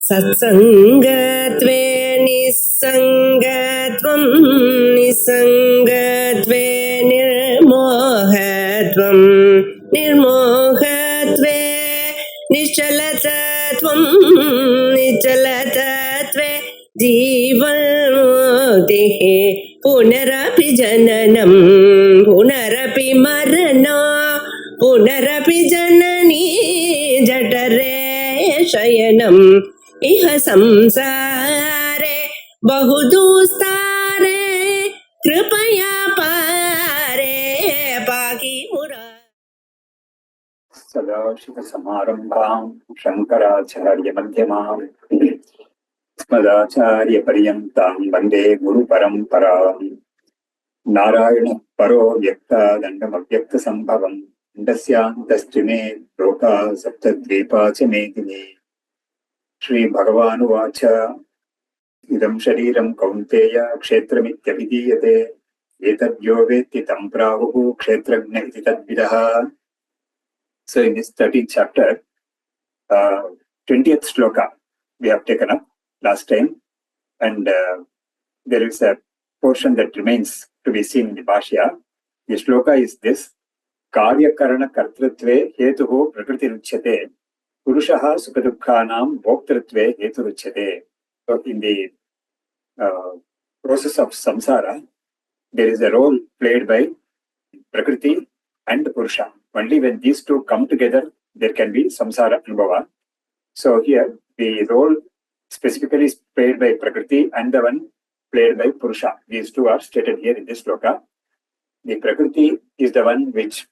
सत्संगत्वे निस्संगत्वं निस्संगत्वे निर्मोहत्वं निर्मोहत्वे निश्चलतत्वं निश्चलतत्वे जीवन्मुक्तिः पुनरपि जननं पुनरपि मरणं पुनरपि जननी जठरे शयनम् इह संसारे बहुदुस्तारे कृपया पारे पाहि मुरारे। सदाशिवसमारम्भां शङ्कराचार्यमध्यमाम् अस्मदाचार्यपर्यन्तां वन्दे गुरुपरम्पराम्। नारायणः परो व्यक्तादण्डमव्यक्तसम्भवम् अण्डस्यान्तस्त्रिमे लोकाः सप्तद्वीपा च मेदिनी। श्रीभगवानुवाच इदं शरीरं कौन्तेय क्षेत्रमित्यभिधीयते एतद्यो वेत्ति तं प्राहुः क्षेत्रज्ञ इति तद्विदः. So in this 13th chapter, 20th shloka we have taken up last time, and there is a portion that remains to be seen in the Bhashya. The shloka is this: Karya Karana Kartritve Hetuho Prakritiruchyate Purushaha Sukadukhanam Bhoktritve Heturuchyate. So in the process of samsara, there is a role played by Prakriti and Purusha. Only when these two come together, there can be samsara anubhava. So here, the role specifically is played by Prakriti and the one played by Purusha. These two are stated here in this sloka. The Prakriti is the one which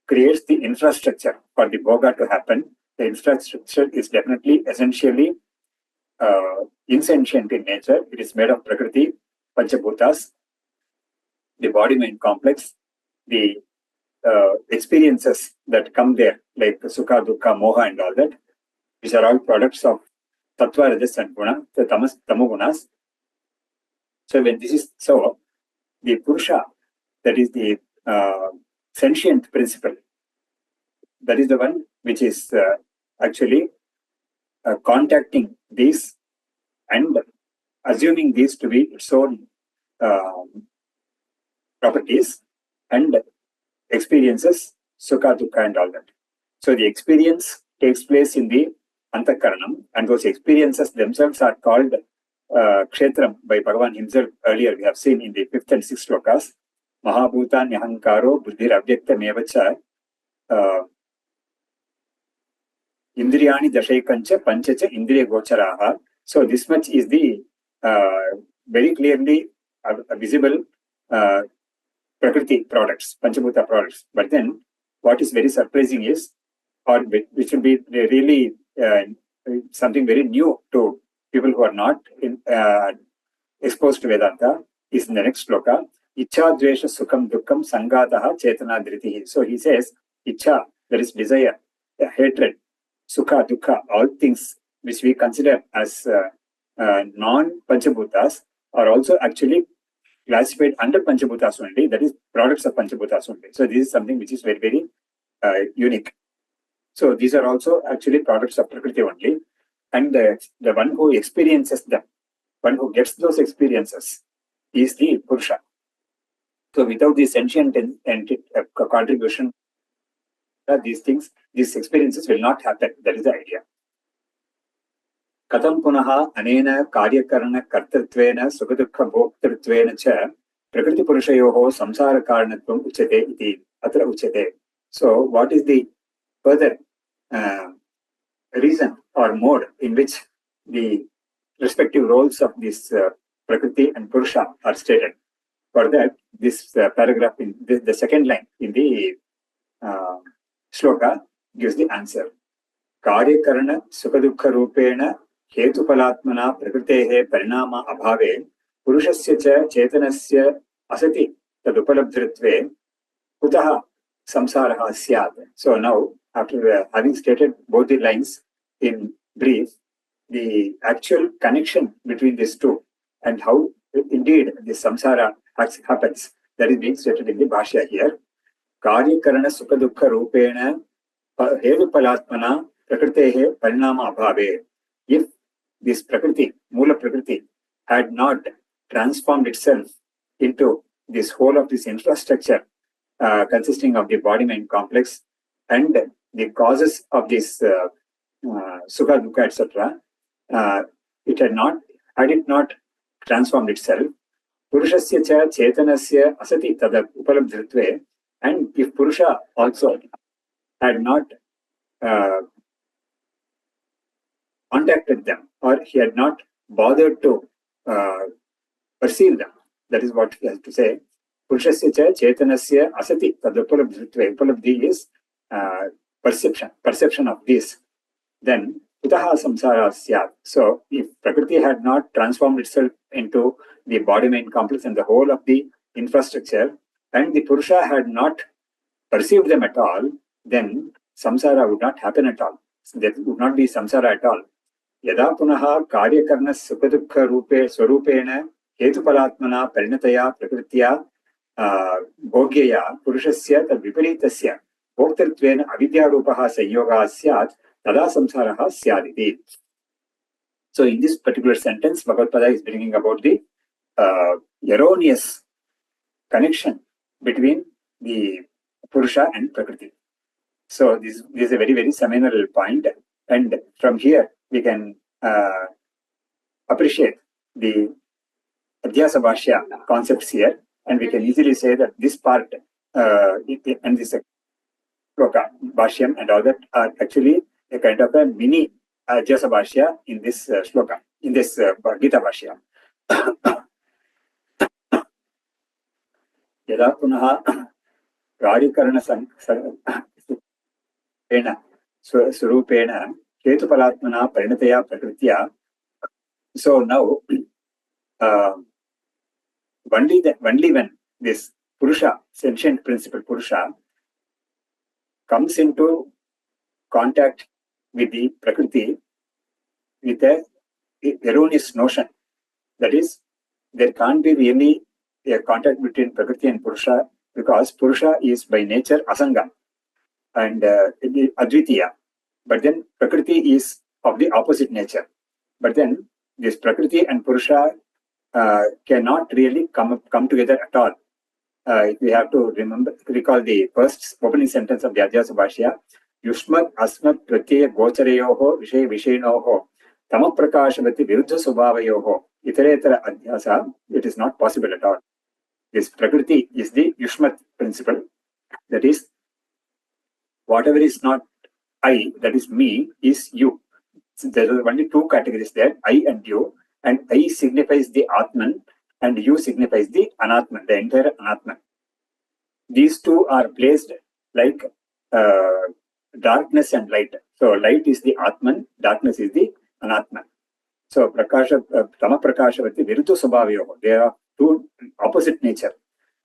creates the infrastructure for the bhoga to happen. The infrastructure is definitely essentially insentient in nature. It is made of Prakriti, Panchabhutas, the body-mind complex, the experiences that come there, like Sukha, Dukkha, Moha and all that. These are all products of Tattva, Rajas and Guna, the Tamogunas. So when this is so, the Purusha, that is the sentient principle, that is the one which is actually contacting these and assuming these to be its own properties and experiences, Sukha, Dukkha and all that. So the experience takes place in the Antakaranam, and those experiences themselves are called Kshetram by Bhagavan himself. Earlier we have seen in the 5th and 6th slokas, Mahabhuta Nyahankaro Buddhir Abhyakta Mevacha Indriyani Dashaikancha Panchacha Indriya Gocharaha. So this much is the very clearly visible Prakriti products, Panchabhuta products. But then what is very surprising is, or which will be really something very new to people who are not exposed to Vedanta, is in the next sloka. Ichha dvesha sukham dukkam sangataha chetana dhritihi. So he says, Ichha, there is desire, hatred, Sukha, Dukkha, all things which we consider as non-Panchabhutas are also actually classified under Panchabhutas only, that is products of Panchabhutas only. So this is something which is very, very unique. So these are also actually products of Prakriti only. And the one who experiences them, one who gets those experiences, is the Purusha. So without the sentient contribution, these things, these experiences will not happen. That is the idea. Katham punaha anena karyakarana kartatvena sukadukha bhoktartvena cha prakriti purushayoho samsara karanatvam uchate iti atra uchate. So what is the further reason or mode in which the respective roles of this Prakriti and Purusha are stated? For that, this paragraph in the second line in the shloka gives the answer. Karyakarana sukadukha rupena hetupalatmana prakritehe parinama abhave purushasya cha chetanasya asati tadupalabdhritve kutaha samsaraha syat. So now, after having stated both the lines in brief, the actual connection between these two and how indeed the samsara happens, that is being stated in the Bhashya here. Karyakarana sukadukha rupena hetupalatmana prakritehe parinama abhave. If this Prakriti, Mula Prakriti, had not transformed itself into this whole of this infrastructure consisting of the body-mind complex and the causes of this Sukha, Dukkha, etc., it had it not transformed itself, Purushasya cha Chetanasya asati tada upalabdhritve, and if Purusha also had not contacted them, or he had not bothered to perceive them, that is what he has to say. Purushasya cha Chetanasya asati tada upalabdhritve. Upalabdhi is perception of this. Then Utaha samsara syat. So if Prakriti had not transformed itself into the body-mind complex and the whole of the infrastructure, and the Purusha had not perceived them at all, then samsara would not happen at all. So there would not be samsara at all. Yada punaha karyakarna sukadukha rupe swarupena hetupalatmana parinataya prakritya bhogyaya purushasya tad viparitasya bhoktartvena avidyarupaha sanyoga syat tada samsaraha syaditi. So in this particular sentence, Bhagavad Pada is bringing about the erroneous connection between the Purusha and Prakriti. So this is a very, very seminal point, and from here we can appreciate the Adhyasa Bhashya concepts here, and we can easily say that this part and this Shloka, Bhashyam and all that are actually a kind of a mini Adhyasa Bhashya in this Shloka, in this Gita Bhashya. Yada punaha Radikarana Surupena Ketupalatmana Parinataya Prakritya. So now, only when this Purusha, sentient principle Purusha, comes into contact with the Prakriti with a erroneous notion. That is, there can't be really a contact between Prakriti and Purusha, because Purusha is by nature Asanga and Advitiya. But then Prakriti is of the opposite nature. But then this Prakriti and Purusha cannot really come together at all. We have to recall the first opening sentence of the Adhyasa Bhashya. Yushmat asmat pratyaya gocharayoho vishay vishayinoho tamaprakashavati viruddha subhavayoho itaretara adhyasa. It is not possible at all. This Prakriti is the Yushmat principle. That is, whatever is not I, that is me, is you. So there are only two categories there, I and you. And I signifies the Atman, and you signifies the Anatman, the entire Anatman. These two are placed like darkness and light. So light is the Atman, darkness is the Anatman. So Tama Prakashavati Viruddha Subhavayoho. They are two opposite nature.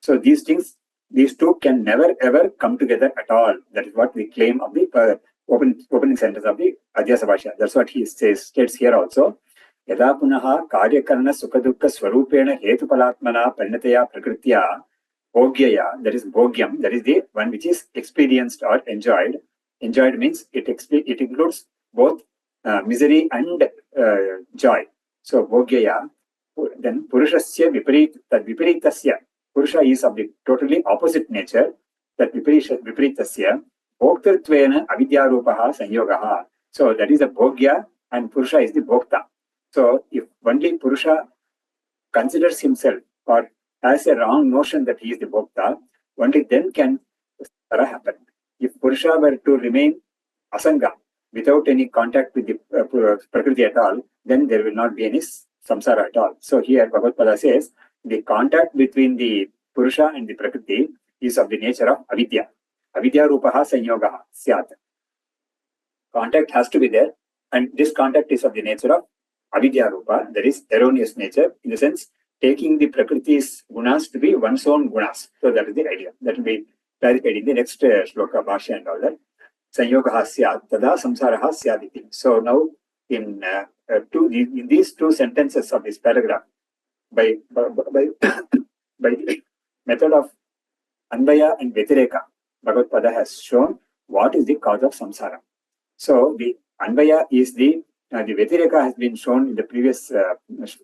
So these two can never ever come together at all. That is what we claim of the opening sentence of the Adhyasa Bhashya. That's what he states here also. Yada punaha karyakarna sukadukha swarupena hetupalatmana parinataya prakritya bhogyaya, that is bhogyam, that is the one which is experienced or enjoyed. Enjoyed means it includes both misery and joy. So bhogyaya, then purushasya viparitasya. Purusha is of the totally opposite nature. That viparitasya bhoktartvena avidyarupaha sanyogaha. So that is a bhogya and Purusha is the bhokta. So if only Purusha considers himself or has a wrong notion that he is the bhokta, only then can samsara happen. If Purusha were to remain asanga without any contact with the Prakriti at all, then there will not be any samsara at all. So here Bhagavad Pada says the contact between the Purusha and the Prakriti is of the nature of avidya. Avidya rupaha sanyogaha syat. Contact has to be there, and this contact is of the nature of avidya rupa, that is erroneous nature, in the sense taking the Prakriti's gunas to be one's own gunas. So that is the idea. That will be clarified in the next shloka, bhashya and all that. Sanyogaha syat, tada samsaraha syaditi. So now in these two sentences of this paragraph, by the method of Anvaya and Vyatireka, Bhagavad Pada has shown what is the cause of samsara. So the Anvaya is the the Vyatireka has been shown in the previous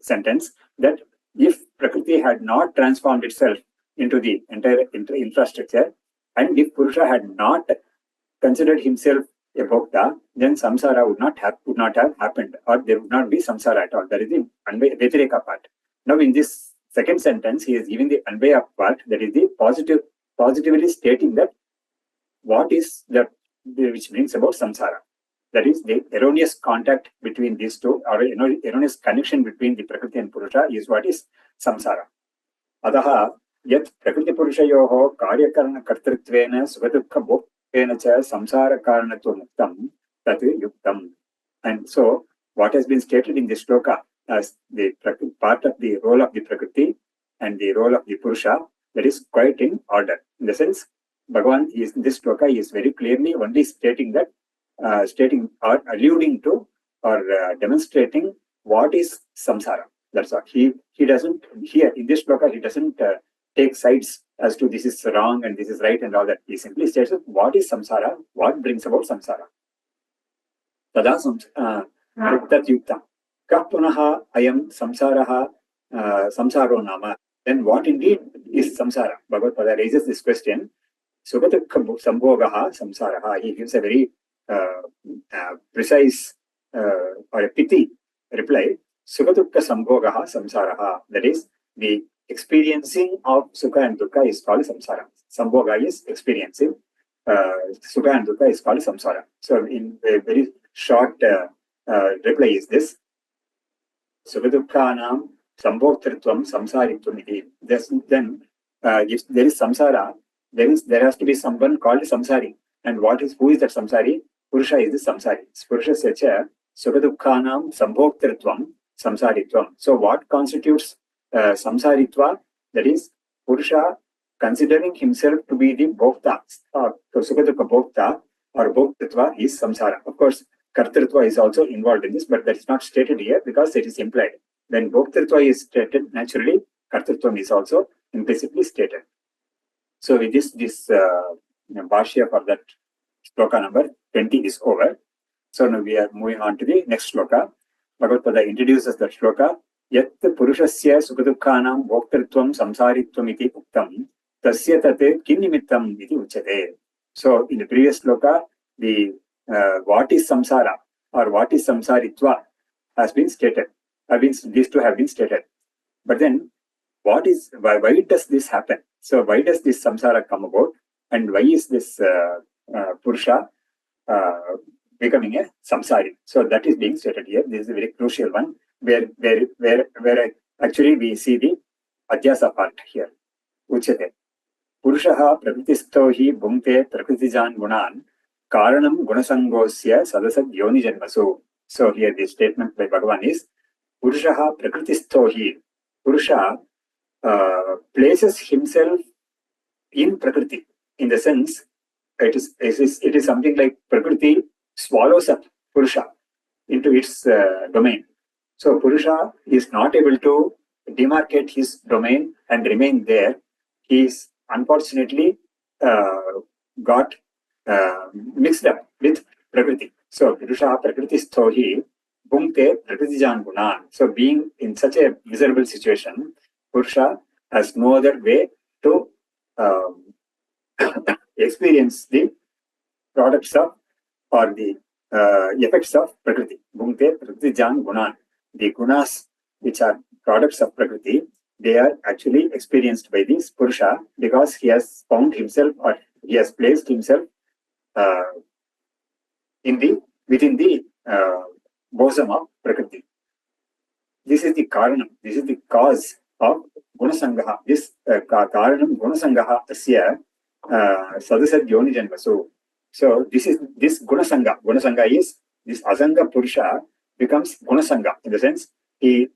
sentence, that if Prakriti had not transformed itself into the entire infrastructure, and if Purusha had not considered himself a bhokta, then samsara would not have happened, or there would not be samsara at all. That is the Vyatireka part. Now, in this second sentence, he is giving the Anvaya part, that is the positively stating that what is that which brings about samsara. That is the erroneous contact between these two, or erroneous connection between the Prakriti and Purusha is what is samsara. Adaha yat Prakriti Purushayoho karyakaranna kartruttvena sukadukha bhoktvena cha samsara karanatva muktam tat yuktam. And so what has been stated in this shloka as the part of the role of the Prakriti and the role of the Purusha, that is quite in order. In the sense, Bhagavan is in this shloka is very clearly only stating that, stating or alluding to or demonstrating what is samsara. That's all. He doesn't, here in this shloka, he doesn't take sides as to this is wrong and this is right and all that. He simply states what is samsara, what brings about samsara. Tada tat yukta. Kah punaha ayam samsaraha samsaro nama. Then what indeed is samsara? Bhagavad Pada raises this question. Sukadukha sambhogaha samsaraha. He gives a very precise or a pithy reply. Sukadukha sambhogaha samsaraha. That is, the experiencing of sukha and dukkha is called samsara. Sambhoga is experiencing. Sukha and dukkha is called samsara. So, in a very short reply is this. Sukadukhanam sambhoktrutvam samsaritvam iti. Then, if there is samsara, there has to be someone called samsari. And who is that samsari? Purusha is the samsari. Purusha secha sukadukhanam sambhoktrutvam samsaritvam. So what constitutes samsaritva? That is, Purusha considering himself to be the bhokta, or sukadukha bhokta or bhoktritva is samsara. Of course, kartritva is also involved in this, but that is not stated here because it is implied. When bhoktritva is stated, naturally, kartritvam is also implicitly stated. So with this bhashya for that shloka number 20 is over. So now we are moving on to the next shloka. Bhagavad Pada introduces that shloka. Yat purushasya sukadukhanam bhoktritvam samsaritvam iti uktam tasya tate kinnimittam iti uchate. So in the previous shloka, the what is samsara or what is samsaritva has been stated. These two have been stated. But then why does this happen? So why does this samsara come about? And why is this Purusha becoming a samsari? So that is being stated here. This is a very crucial one, where actually we see the adhyasa part here. Uchate. Purushaha prakritisto hi bhumte prakritijan gunan karanam gunasangosya sadasad yoni janmasu. So here the statement by Bhagavan is Purushaha prakritisto hi. Purusha places himself in Prakriti, in the sense it is something like Prakriti swallows up Purusha into its domain. So Purusha is not able to demarcate his domain and remain there. He is unfortunately got mixed up with Prakriti. So Purusha Prakriti stohi bhumte prakritijan gunan. So being in such a miserable situation, Purusha has no other way to experience the products of or the effects of Prakriti. Bhumte prakritijan gunan. The gunas which are products of Prakriti, they are actually experienced by this Purusha because he has found himself or he has placed himself within the bosom of Prakriti. This is the karanam. This is the cause of gunasangaha. This karanam gunasangaha asya sadasad yoni janmasu. So this gunasanga. Gunasanga is this asanga Purusha becomes gunasanga in the sense he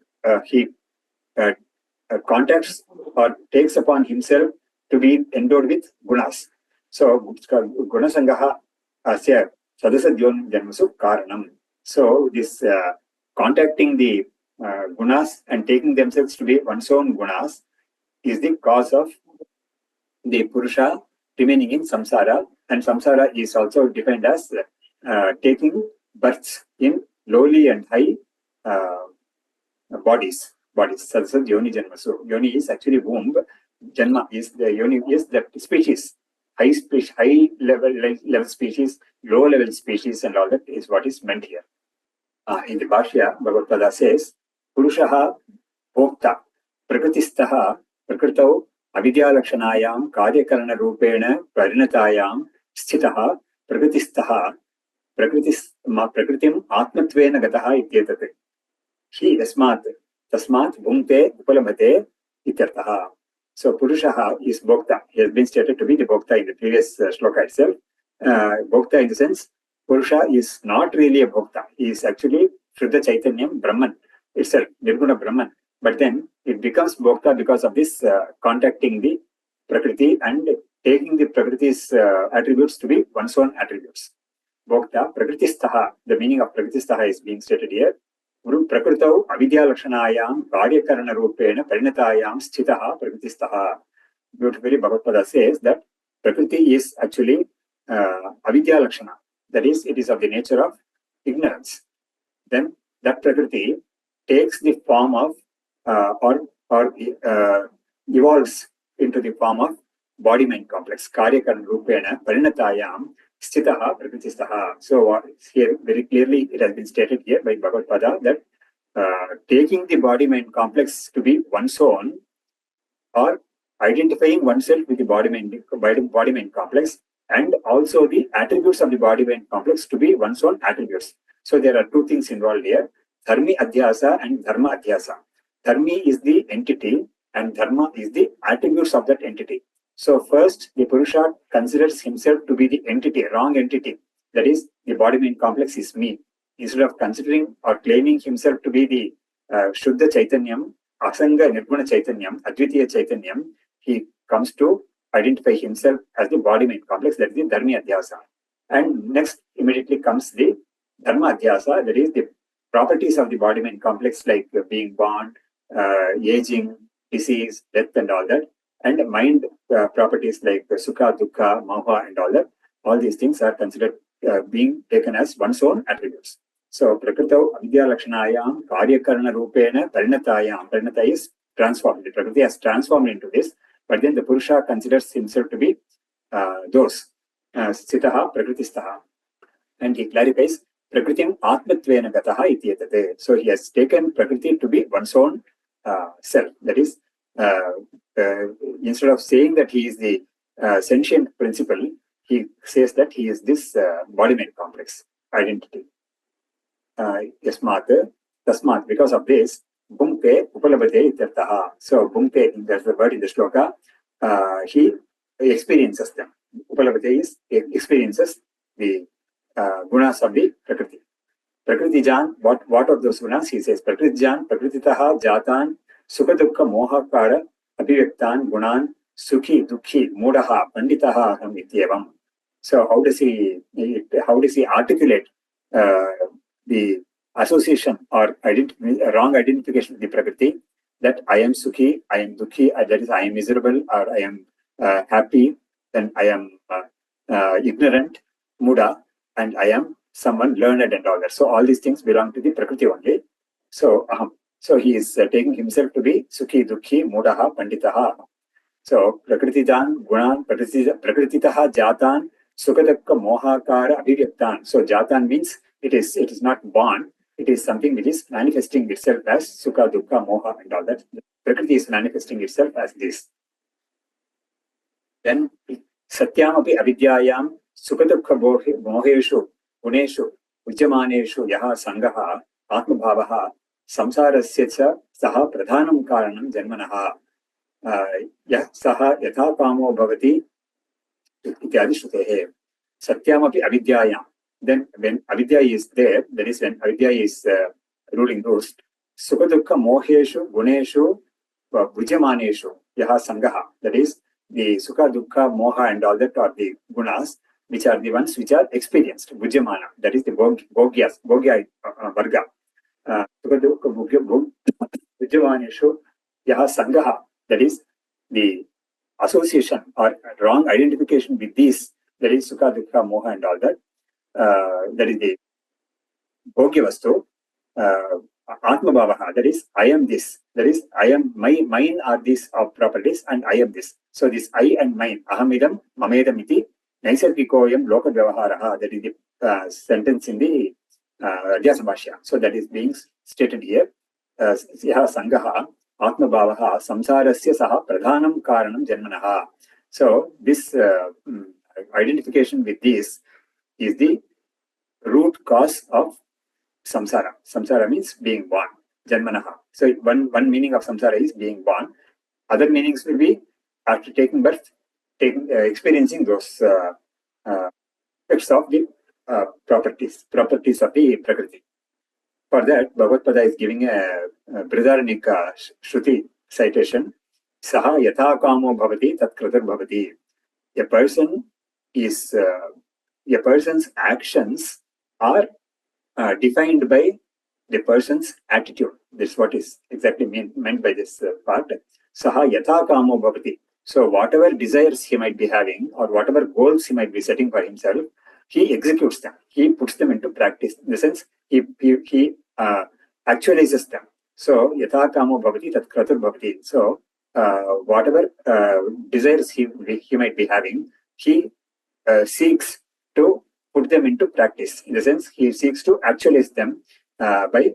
contacts or takes upon himself to be endowed with gunas. So gunasangaha asya sadasad yoni janmasu karanam. So this contacting the gunas and taking themselves to be one's own gunas is the cause of the Purusha remaining in samsara, and samsara is also defined as taking births in lowly and high bodies. Satsad Yoni Janma. So Yoni is actually womb. Janma is the Yoni is the species. High level species, low level species, and all that is what is meant here. In the Bhashya, Bhagavad Gita says, Purushaha Bhokta Prakritistaha Prakritau Avidyalakshanaayam Karyakarana Rupena Parinatayam Sthitaha Prakritistaha Prakritim Atmatvena Gataha Ityetate. He Tasmat Bhumte Upalabhate Ityartaha. So Purushaha is Bhokta. He has been stated to be the Bhokta in the previous shloka itself. Bhokta in the sense, Purusha is not really a Bhokta. He is actually Shuddha Chaitanyam Brahman itself, Nirguna Brahman. But then it becomes Bhokta because of this contacting the Prakriti and taking the Prakriti's attributes to be one's own attributes. Bhokta, Prakritistaha, the meaning of Prakritistaha is being stated here. Prakritau avidyalakshanaayam karyakarana rupena parinatayam sthitaha prakritistaha. Beautifully, Bhagavad Gita says that Prakriti is actually avidyalakshana. That is, it is of the nature of ignorance. Then that Prakriti takes the form of or evolves into the form of body-mind complex. Karyakarana rupena parinatayam Sthitaha Prakritistaha. So here very clearly it has been stated here by Bhagavad Gita that taking the body-mind complex to be one's own, or identifying oneself with the body-mind complex, and also the attributes of the body-mind complex to be one's own attributes. So there are two things involved here: Dharmi Adhyasa and Dharma Adhyasa. Dharmi is the entity, and Dharma is the attributes of that entity. So first, the Purusha considers himself to be the entity, wrong entity. That is, the body-mind complex is me. Instead of considering or claiming himself to be the Shuddha Chaitanyam, Asanga Nirguna Chaitanyam, Advitiya Chaitanyam, he comes to identify himself as the body-mind complex, that is the Dharmi Adhyasa. And next, immediately comes the Dharma Adhyasa, that is the properties of the body-mind complex, like being born, aging, disease, death, and all that. And mind properties like Sukha, Dukkha, Moha, and all that. All these things are considered being taken as one's own attributes. So, Prakritau Avidyalakshanayam Karyakarana Rupena Parinatayam. Parinata is transformed. The Prakriti has transformed into this, but then the Purusha considers himself to be those. Sthitaha Prakritistaha. And he clarifies, Prakritim Atmatvena Gataha Ityetate. So, he has taken Prakriti to be one's own self. That is, instead of saying that he is the sentient principle, he says that he is this body-mind complex identity. Tasmat, because of this, Bhumte Upalabhate Ityartaha. So Bhumte, there's the word in the shloka, he experiences them. Upalabhate is experiences the gunas of the Prakriti. Prakriti Jan, what of those gunas? He says, Prakriti Jan, Prakrititaha Jatan, Sukha Dukkha Mohakara Abhivyaktan Gunan Sukhi Dukhi Mudaha Panditaha Aham Ityevam. So how does he articulate the association or wrong identification of the Prakriti, that I am Sukhi, I am Dukhi, that is I am miserable, or I am happy, then I am ignorant, Muda, and I am someone learned and all that. So all these things belong to the Prakriti only. So he is taking himself to be Sukhi, Dukhi, Mudaha, Panditaha. So Prakritijan, Gunan, Prakrititaha, Jatan, Sukadakka, Mohakara, Abhivyaktan. So Jatan means it is not born, it is something which is manifesting itself as Sukha, Dukkha, Moha, and all that. Prakriti is manifesting itself as this. Then Satyamapi Avidyayam, Sukadakka Moheshu, Guneshu, Ujjamaneshu, Yaha Sangaha, Atmabhavaha, Samsarasya Saha Pradhanam Karanam Janmanaha Yah Saha Yatha Kamo Bhavati Ityadi Shrutehe. Satyamapi Avidyayam. Then when Avidya is there, that is when Avidya is ruling those, Sukadukka Moheshu, Guneshu, Vujamaneshu, Yaha Sangaha. That is the Sukha, Dukkha, Moha, and all that are the gunas, which are the ones which are experienced. Vujamana, that is the Bhogya Varga. Vujamaneshu, Yaha Sangaha, that is the association or wrong identification with these, that is Sukha, Dukkha, Moha, and all that. That is the Bhogya-vastu, Atma-bhavaha, that is, I am this, that is, I am, mine are these properties, and I am this. So this I and mine, ahamidam, mamedam iti, naisargikoyam loka vyavaharaha, that is the sentence in the Adhyasa Bhashya. So that is being stated here. Yaha sangaha, Atma-bhavaha, samsarasya saha pradhanam karanam janmanaha. So this identification with this is the root cause of samsara. Samsara means being born. Janmanaha. So one meaning of samsara is being born. Other meanings will be after taking birth, experiencing those effects of the properties of the Prakriti. For that, Bhagavad Pada is giving a Brihadaranyaka Shruti citation. Saha yatha kamo bhavati tat kratar bhavati. A person's actions are defined by the person's attitude. This is what is exactly meant by this part. Saha yatha kamo bhavati. So whatever desires he might be having or whatever goals he might be setting for himself, he executes them. He puts them into practice. In the sense, he actualizes them. So yatha kamo bhavati tat kratur bhavati. So whatever desires he might be having, he seeks to put them into practice. In the sense, he seeks to actualize them by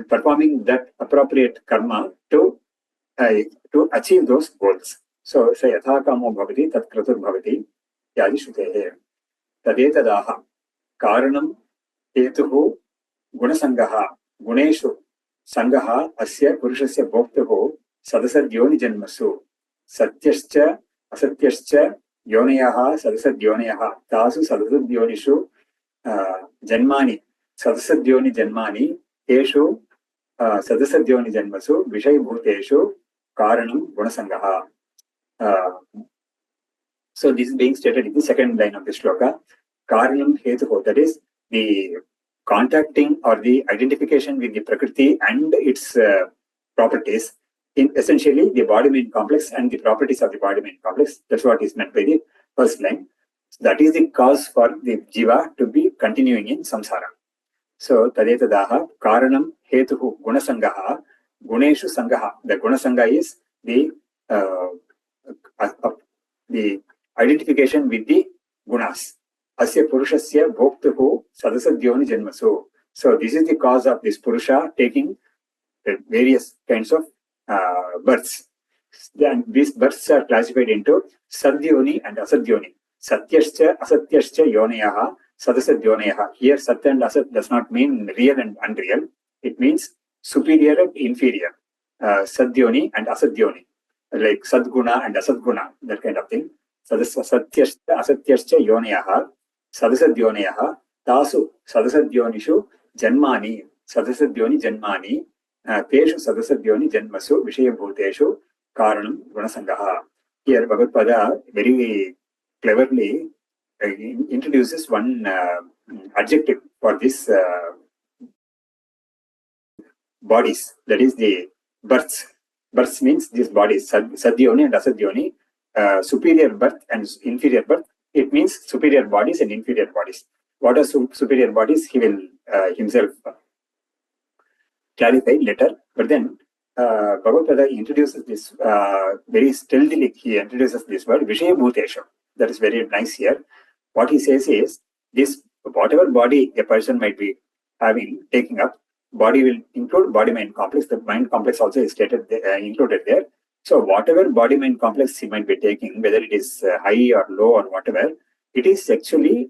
performing that appropriate karma to achieve those goals. So, say yatha kamo bhavati tat kratur bhavati yadi shrutehe. Tadetadaha karanam hetuhu gunasangaha guneshu sangaha asya purushasya bhoktuhu sadasadyoni janmasu satyascha asatyascha yonayaha sadasadyonayaha tasu sadasadyonishu janmani sadasadyoni janmani eshu sadasadyoni janmasu vishayabhuteshu karanam gunasangaha. So this is being stated in the second line of the shloka. Karanam hetuho, that is the contacting or the identification with the Prakriti and its properties, in essentially the body-mind complex and the properties of the body-mind complex. That's what is meant by the first line. So that is the cause for the jiva to be continuing in samsara. So tadetadaha karanam hetuhu gunasangaha guneshu sangaha. The gunasanga is the identification with the gunas. Asya purushasya bhoktuhu sadasadyoni janmasu. So this is the cause of this purusha taking various kinds of births. Then these births are classified into sadyoni and asadyoni. Satyascha asatyascha yonayaha sadasadyonayaha. Here sat and asat does not mean real and unreal. It means superior and inferior. Sadyoni and asadyoni. Like sadguna and asadguna, that kind of thing. Satyascha asatyascha yonayaha sadasadyonayaha tasu sadasadyonishu janmani sadasadyoni janmani teshu sadasadyoni janmasu vishayabhuteshu karanam gunasangaha. Here Bhagavad Pada very cleverly introduces one adjective for this bodies, that is the births. Births means these bodies, sadyoni and asadyoni, superior birth and inferior birth. It means superior bodies and inferior bodies. What are superior bodies? He will himself clarify later. But then Bhagavad Pada introduces this very stealthily. He introduces this word Vishayabhuteshu. That is very nice here. What he says is this: whatever body a person might be having, taking up, body will include body-mind complex. The mind complex also is stated included there. So whatever body-mind complex he might be taking, whether it is high or low or whatever, it is actually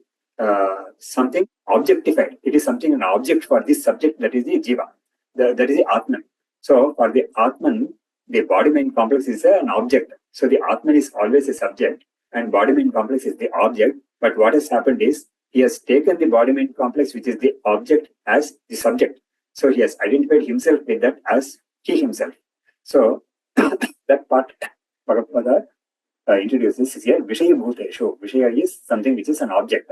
something objectified. It is something, an object for this subject, that is the jiva, that is the Atman. So for the Atman, the body-mind complex is an object. So the Atman is always a subject and body-mind complex is the object. But what has happened is he has taken the body-mind complex, which is the object, as the subject. So he has identified himself with that as he himself. So that part Bhagavad Pada introduces is here Vishayabhuteshu. Vishaya is something which is an object.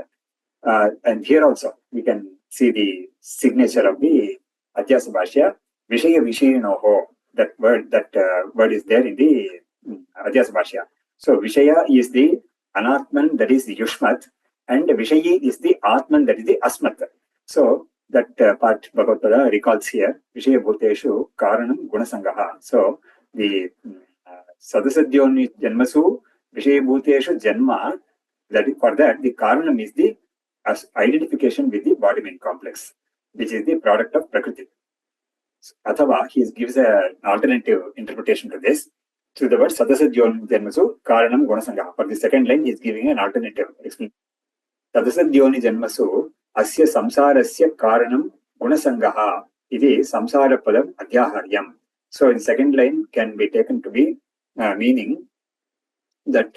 And here also we can see the signature of the Adhyasa Bhashya, Vishaya Vishayinoho. That word is there in the Adhyasa Bhashya. So Vishaya is the Anatman, that is the Yushmat, and Vishayi is the Atman, that is the Asmat. So that part Bhagavad Gita recalls here. Vishaya Bhuteshu Karanam Gunasangaha. So the Sadasadyoni Janmasu Vishaya Bhuteshu Janma, for that the Karanam is the identification with the body mind complex, which is the product of Prakriti. Athava, he gives an alternative interpretation to this. To the word Sadasadyon Janmasu Karanam Gunasangaha. For the second line, he is giving an alternative explanation. Sadasadyoni Janmasu Asya Samsarasya Karanam Gunasangaha Iti Samsara Padam Adhyaharyam. So in second line can be taken to be meaning that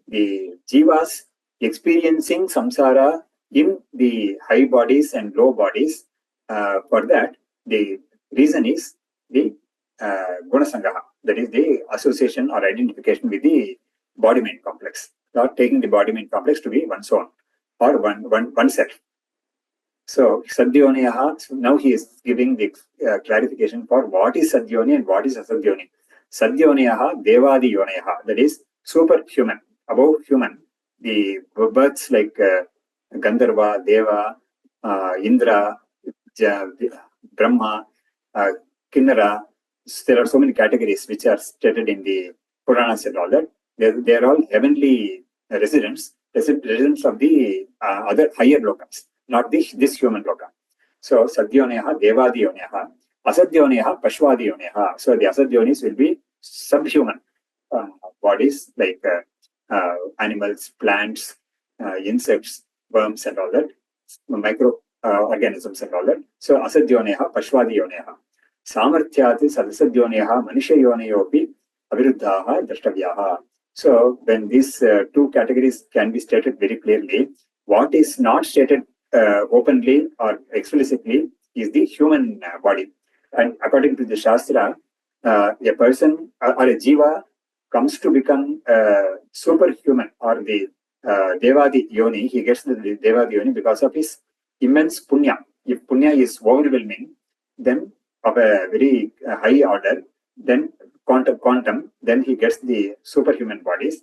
the jivas experiencing samsara in the high bodies and low bodies, for that the reason is the gunasangaha, that is the association or identification with the body mind complex, or taking the body mind complex to be one's own or oneself. So Sadhyoneyaha, now he is giving the clarification for what is Sadhyoni and what is Asadhyoni. Sadhyoneyaha Devadi Yoneyaha, that is superhuman, above human. The birds like Gandharva, Deva, Indra, Brahma, Kinnara, there are so many categories which are stated in the Puranas and all that. They are all heavenly residents of the other higher lokas, not this human loka. So Sadhyoneyaha Devadi Yoneyaha, Asadhyoneyaha Pashwadi Yoneyaha. So the Asadhyonis will be subhuman bodies like animals, plants, insects, worms and all that, micro organisms and all that. So Asadhyoneyaha Pashwadi Yoneyaha. Samarthyati Sadasadhyoneyaha Manishyayoneyopi Aviruddhaha Drashtavyaha. So when these two categories can be stated very clearly, what is not stated openly or explicitly is the human body. And according to the Shastra, a person or a jiva comes to become superhuman or the Devadi Yoni. He gets the Devadi Yoni because of his immense punya. If punya is overwhelming, then of a very high order, then quantum, then he gets the superhuman bodies.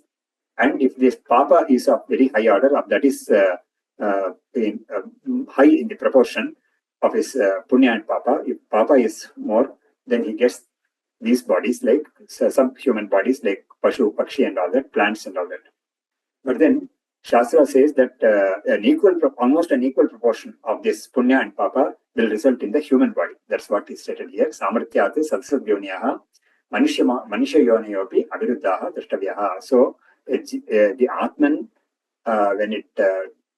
And if this papa is of very high order, that is high in the proportion of his punya and papa. If papa is more, then he gets these bodies like some human bodies like Pashu, Pakshi and all that, plants and all that. But then Shastra says that almost an equal proportion of this punya and papa will result in the human body. That's what is stated here. Samarthyate Sadsadhyonyaha Manishyayoneyopi Aviruddhaha Drashtavyaha. So the Atman, when it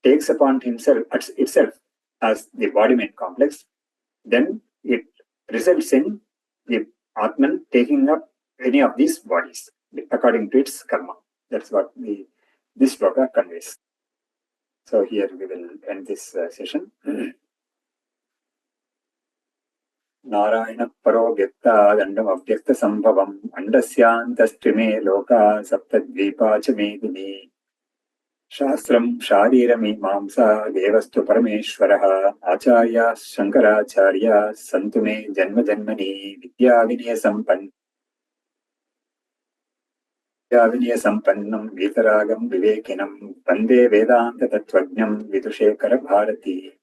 takes upon itself as the body-mind complex, then it results in the Atman taking up any of these bodies according to its karma. That's what this sloka conveys. So here we will end this session. Narayana paro vyakta dandam avyakta sambhavam andasyantastrime loka saptadvipa cha medini Shastram sharirami mamsa devastu parameshwaraha acharya Shankaracharya santume janma janmani vidya sampannam vitaragam vivekinam vande vedanta tattvajnam vidushekara bharati.